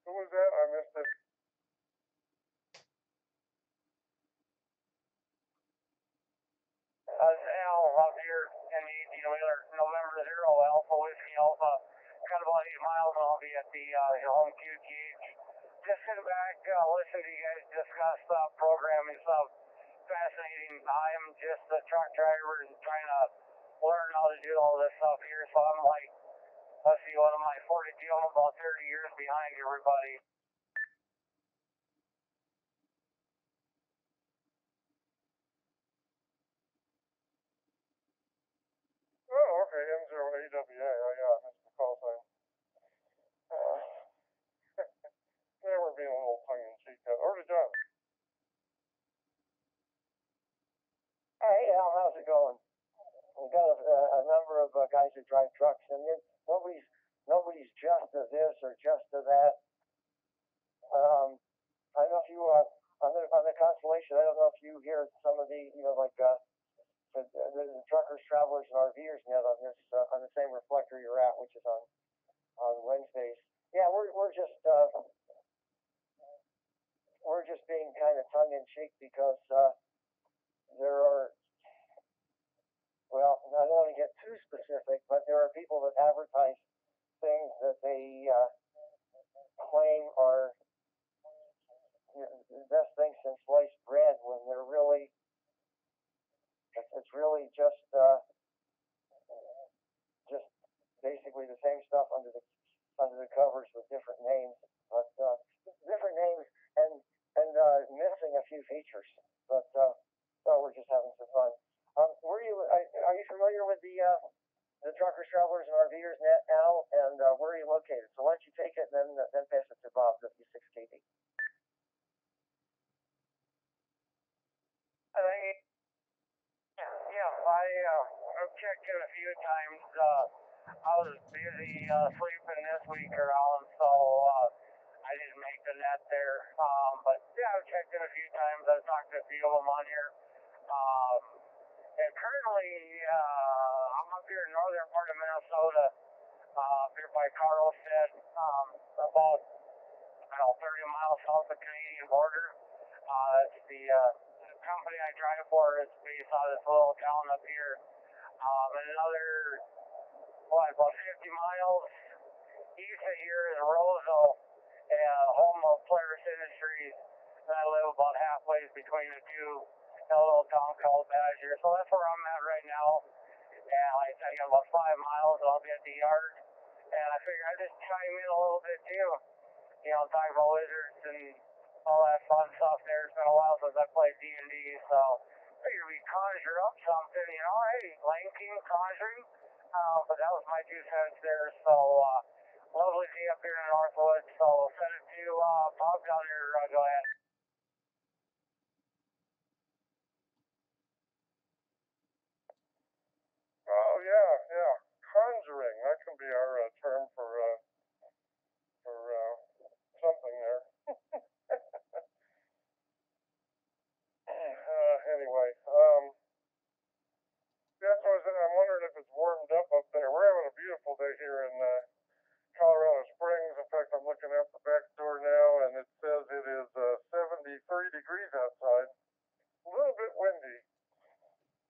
Who was that? I missed it.
Al up here in the 18 November 0 Alpha Whiskey Alpha, kind of about 8 miles, and I'll be at the home QTH. Just sit back, listen to you guys discuss programming stuff. Fascinating. I'm just a truck driver and trying to learn how to do all this stuff here, so I'm like, let's see, what am I, 42? I'm about 30 years behind everybody.
Oh, okay, M0AWA. Oh, yeah, I missed the call sign. They were being a little tongue-in-cheek. Or to John.
Hey, Al, how's it going? We've got a number of guys who drive trucks, and nobody's just to this or just to that. I don't know if you on the Constellation. I don't know if you hear some of the the truckers, travelers, and RVers net on this on the same reflector you're at, which is on Wednesdays. Yeah, we're just being kind of tongue in cheek because there are, well, I don't want to get too specific, but there are people that advertise things that they claim are the best thing since sliced bread when they're really, it's really just basically the same stuff under the covers with different names, but different names and missing a few features. But so we're just having some fun. Are you familiar with the Truckers, Travelers, and RVers net now? And where are you located? So why don't you take it and then pass it to Bob, W6KD.
I've checked in a few times. I was busy sleeping this week around, so I didn't make the net there. But yeah, I've checked in a few times. I've talked to a few of them on here. And currently, I'm up here in northern part of Minnesota, up here by Carlstead, about 30 miles south of the Canadian border. It's the company I drive for is based out of this little town up here. And another, about 50 miles east of here is Roseau, home of Polaris Industries. And I live about halfway between the two in a little town called Badger. So that's where I'm at right now. And like I got about 5 miles and I'll be at the yard. And I figure I'd just chime in a little bit too. Talk about wizards and all that fun stuff there. It's been a while since I played D&D, so figured we'd conjure up something, hey, Lane King conjuring. But that was my 2 cents there, so lovely day up here in Northwood, so we'll send it to Bob down here, go ahead.
Oh yeah, conjuring. That can be our term for something there. Anyway, that's what I'm wondering if it's warmed up there. We're having a beautiful day here in Colorado Springs. In fact, I'm looking out the back door now, and it says it is 73 degrees outside. A little bit windy.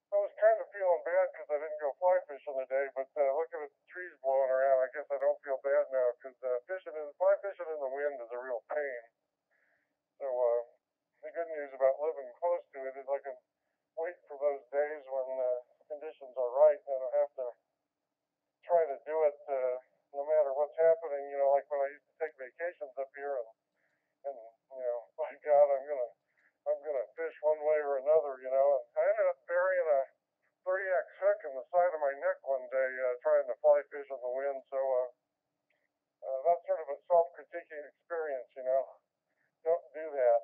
I was kind of feeling bad because I didn't go fly fishing today, but looking at the trees blowing around, I guess I don't feel bad now because fly fishing in the wind is a real pain. So the good news about living close to it is I can wait for those days when conditions are right, and I don't have to try to do it no matter what's happening. Like when I used to take vacations up here, and my God, I'm gonna fish one way or another. And I ended up burying a 3X hook in the side of my neck one day trying to fly fish in the wind. So that's sort of a self-critiquing experience. Don't do that.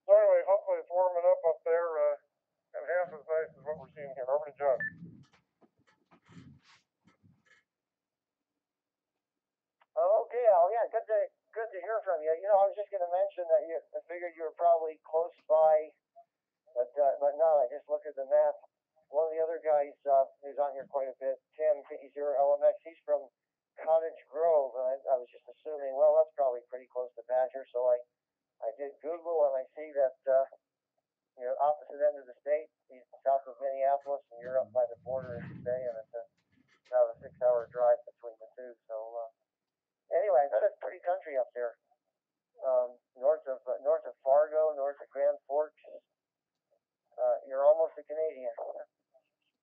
So anyway, hopefully it's warming up there and half as nice as what we're seeing here. Over to John.
Okay, Al. Yeah, good to hear from you. I was just going to mention that I figured you were probably close by, but no, I just looked at the map. One of the other guys who's on here quite a bit, Tim KE0LMX, he's from Cottage Grove, and I was just assuming, well, that's probably pretty close to Badger, so I did Google, and I see that opposite end of the state, he's south of Minneapolis, and you're up by the border, as you say, and it's about a 6-hour drive between the two. So anyway, that is pretty country up there, north of Fargo, north of Grand Forks. You're almost a Canadian.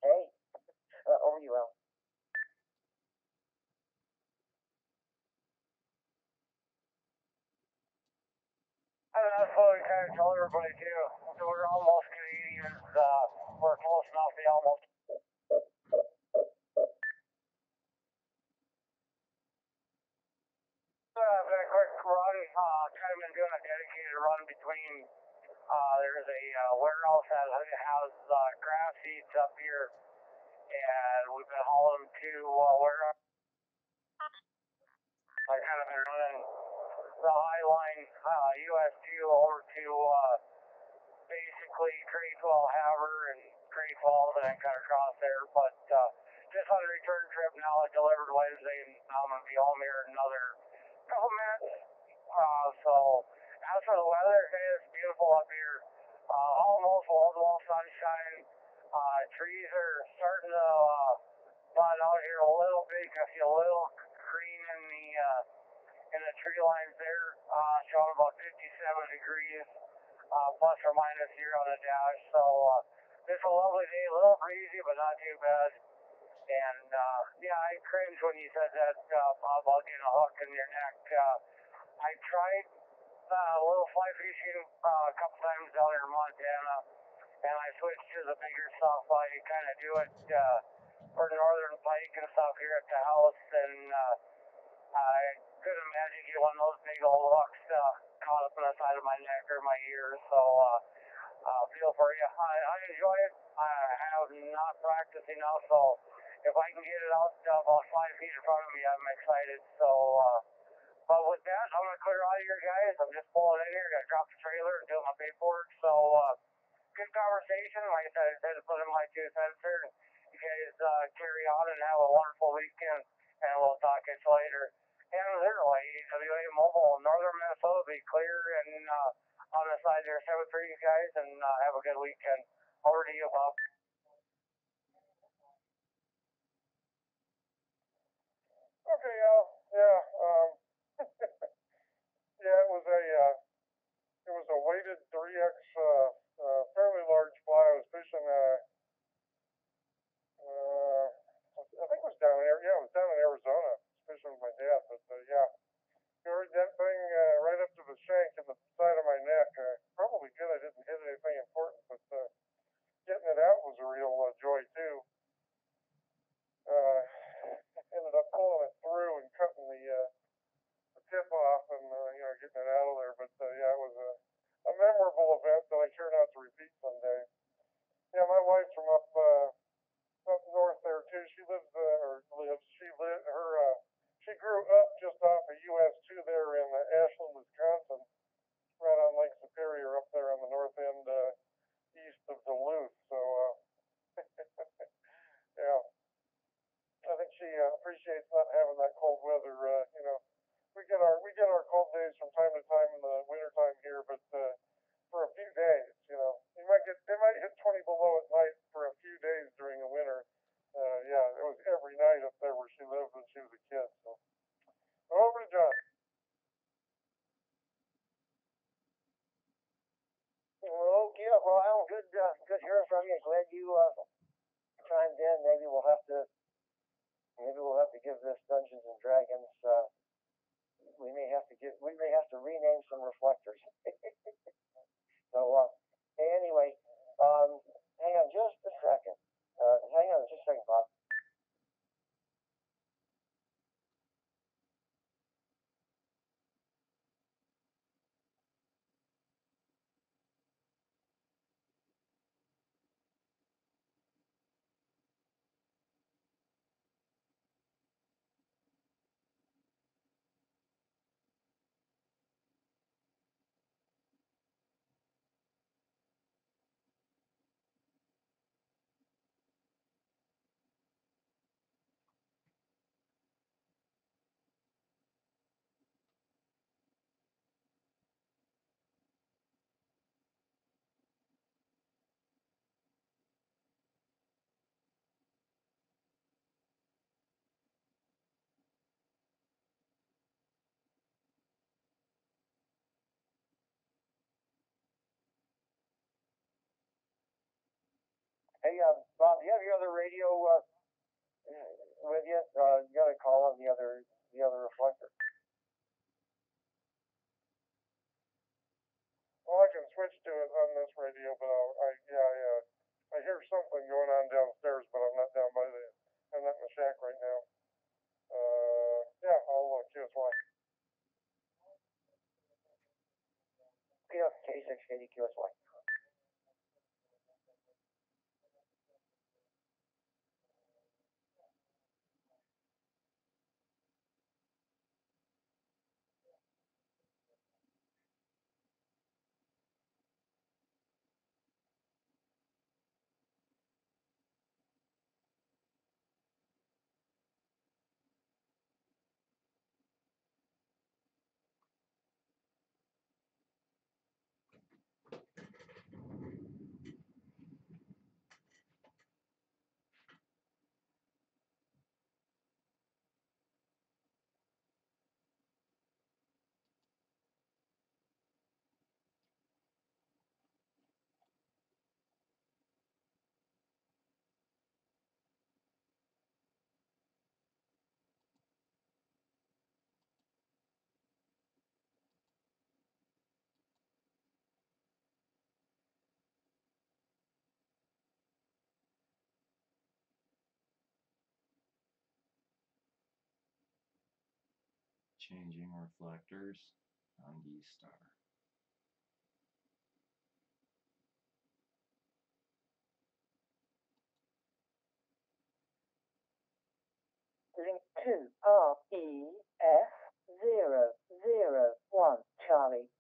Hey, over you, Al.
That's what we kind of tell everybody too. So we're almost Canadians. We're close enough to almost. I've got a quick run. Kind of been doing a dedicated run between. There's a warehouse that has grass seeds up here, and we've been hauling to warehouse. I kind of been running the High Line US 2 over to basically Craigwell Haver and Great Falls, and then cut across there. But just on the return trip now, I delivered Wednesday, and now I'm gonna be home here in another couple minutes. So as for the weather, it's beautiful up here. Almost wall-to-wall sunshine. Trees are starting to bud out here a little bit. You can see a little green in the tree lines there, showing about 57 degrees, plus or minus here on the dash. So this is a lovely day, a little breezy, but not too bad. And yeah, I cringed when you said that about getting a hook in your neck. I tried a little fly fishing a couple times down here in Montana, and I switched to the bigger stuff. I kind of do it for northern pike and stuff here at the house, and I couldn't imagine getting one of those big old hooks caught up on the side of my neck or my ear. So feel for you. I enjoy it. I have not practiced enough, so if I can get it out about 5 feet in front of me, I'm excited. So, but with that, I'm gonna clear out of here, guys. I'm just pulling in here. Gotta drop the trailer and do my paperwork. So, good conversation. Like I said, I had to put in my 2 cents here. You guys carry on and have a wonderful weekend, and we'll talk to you later. And literally, EWA Mobile, northern Minnesota, be clear and on the side there. 7 for you guys, and have a good weekend. Over to you, Bob.
Okay, Al. Yeah. Yeah, it was a weighted 3X, fairly large fly. I was fishing. I think it was down there. Yeah, it was down in Arizona. I was fishing with my dad, but yeah, carried that thing right up to the shank in the side of my neck. Probably good I didn't hit anything important, but getting it out was a real joy too. Ended up pulling it through and cutting the tip off and getting it out of there. But yeah, it was a memorable event that I sure not to repeat someday. Yeah, my wife's from up north there too. She lives she grew up just off of US 2 there in Ashland, Wisconsin, right on Lake Superior up there on the north end east of Duluth. So yeah, I think she appreciates not having that cold weather. We get our cold days from time to time in the winter time here, but for a few days, it might hit 20 below at night for a few days during the winter. Yeah, it was every night up there where she lived when she was a kid. So over to John.
Okay, well, Al, good hearing from you. Glad you chimed in. Maybe we'll have to give this Dungeons and Dragons. We may have to rename some reflectors. So anyway, hang on just a second. Hang on just a second, Bob. Hey, Bob, do you have your other radio with you? You got to call on the other reflector.
Well, I can switch to it on this radio, but I hear something going on downstairs, but I'm not I'm not in the shack right now. Yeah, I'll QSY.
Yeah, K680 QSY.
changing reflectors on D-Star.
Link 2 REF001 Charlie.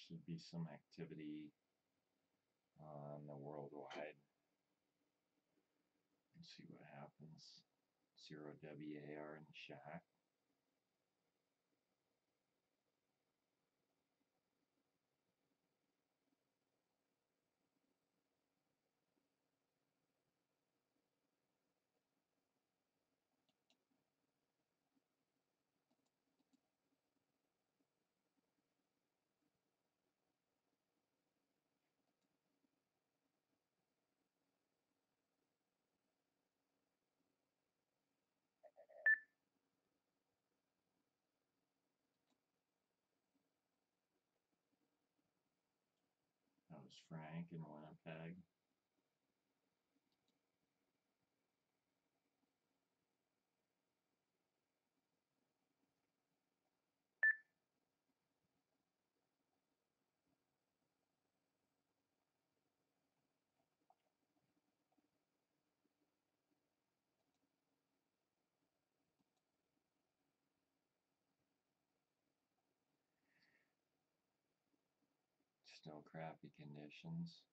Should be some activity on the worldwide. Let's see what happens. 0WAR in the shack. That was Frank in Winnipeg. Still crappy conditions.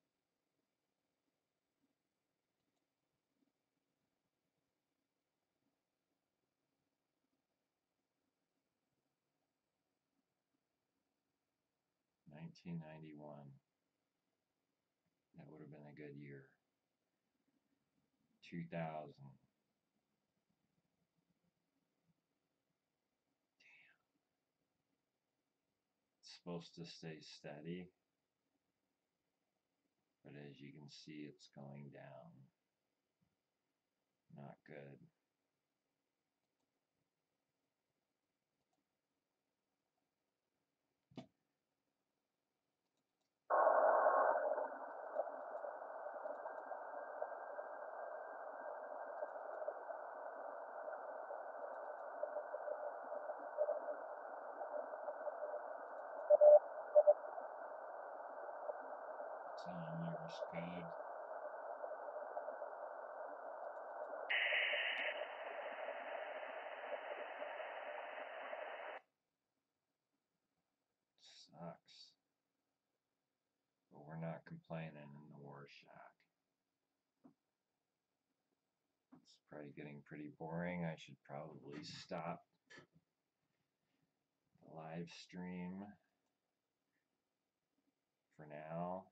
$1991. That would have been a good year. 2000. It's supposed to stay steady, but as you can see, it's going down. Not good. It's on Morse code. Sucks. But we're not complaining in the War Shack. It's probably getting pretty boring. I should probably stop the live stream for now.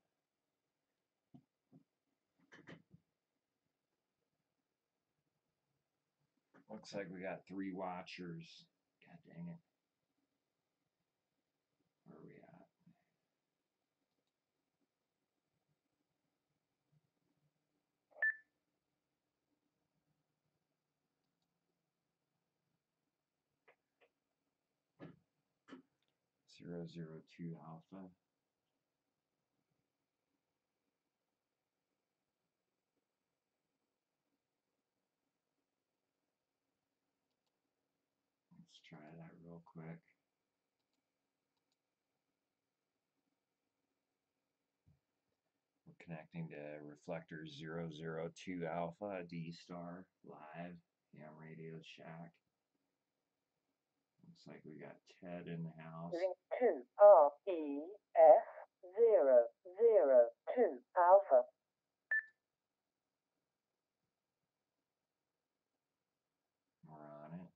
Looks like we got 3 watchers. God dang it. Where are we at? (002 Alpha). Let's try that real quick. We're connecting to reflector 002 Alpha, D-Star, live, ham radio shack. Looks like we got Ted in the house.
Link 2 REF 002 Alpha.
We're on it.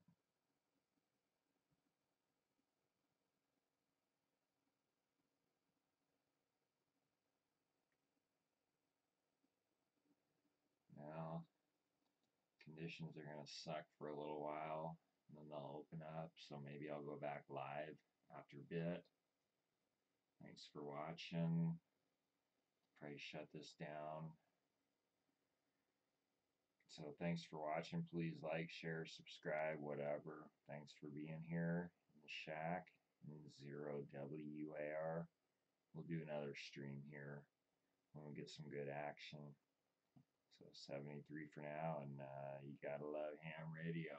Now, conditions are going to suck for a little while, and then they'll open up, so maybe I'll go back live after a bit. Thanks for watching. Probably shut this down. So thanks for watching. Please like, share, subscribe, whatever. Thanks for being here in the shack in 0WAR. We'll do another stream here when we get some good action. So 73 for now, and you gotta love ham radio.